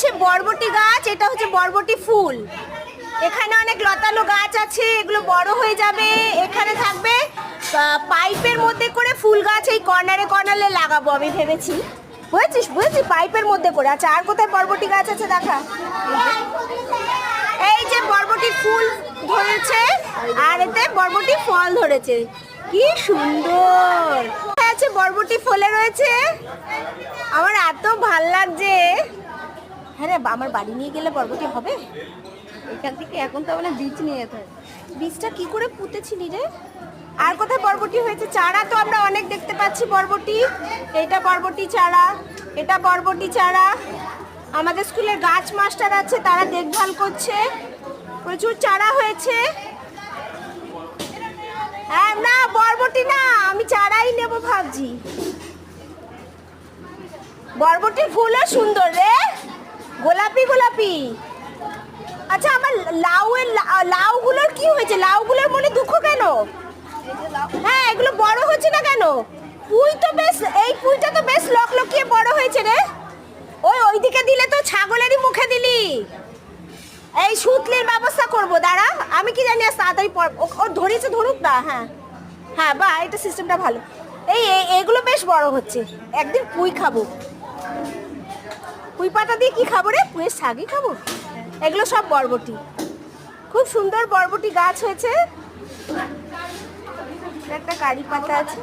হচ্ছে বরবটি গাছ, এটা হচ্ছে বরবটি ফুল। এখানে অনেক লতানো গাছ আছে, এগুলো বড় হয়ে যাবে। এখানে থাকবে পাইপের মধ্যে করে ফুল গাছ, এই কর্নারে কর্নারে লাগাবো আমি ভেবেছি। বুঝেছিস, বুঝেছি, পাইপের মধ্যে করে। আচ্ছা, আর কোথায় বরবটি গাছ আছে দেখা? এই যে বরবটি ফুল ধরেছে, আর এতে বরবটি ফল ধরেছে। কি সুন্দর আছে, বরবটি ফলে রয়েছে। আমার এত ভাল লাগছে। হ্যাঁ রে, আমার বাড়ি নিয়ে গেলে বরবটি হবে এখান থেকে। এখন তো মানে বীজ নিয়ে যেতে হয়। বীজটা কি করে পুঁতেছিলি রে? আর কোথায় বরবটি হয়েছে? চারা তো আমরা অনেক দেখতে পাচ্ছি বরবটি। এটা বরবটি চারা, এটা বরবটি চারা। আমাদের স্কুলের গাছ মাস্টার আছে, তারা দেখভাল করছে। প্রচুর চারা হয়েছে। হ্যাঁ, না বরবটি না, আমি চারাই নেব ভাবছি। বরবটির ফুলও সুন্দর রে, গোলাপি গোলাপি। আচ্ছা, আমার লাউগুলোর কি হয়েছে? লাউগুলোর মনে দুঃখ কেন? হ্যাঁ, এগুলো বড় হচ্ছে না কেন? পুঁই তো বেশ, এই পুঁইটা তো বেশ লকলকিয়ে বড় হয়েছে রে। ওইদিকে দিলে তো ছাগলেরই মুখে দিলি। এই সুতলির ব্যবস্থা করবো, দাঁড়া। আমি কি জানি, আর তাড়াতাড়ি ওর ধরেছে, ধরুক না। হ্যাঁ হ্যাঁ, বা এটা সিস্টেমটা ভালো। এইগুলো বেশ বড় হচ্ছে। একদিন পুঁই খাবো। পুঁই পাতা দিয়ে কি খাবো রে? পুঁইয়ের শাকই খাবো। এগুলো সব বরবটি, খুব সুন্দর বরবটি গাছ হয়েছে। একটা কারি পাতা আছে।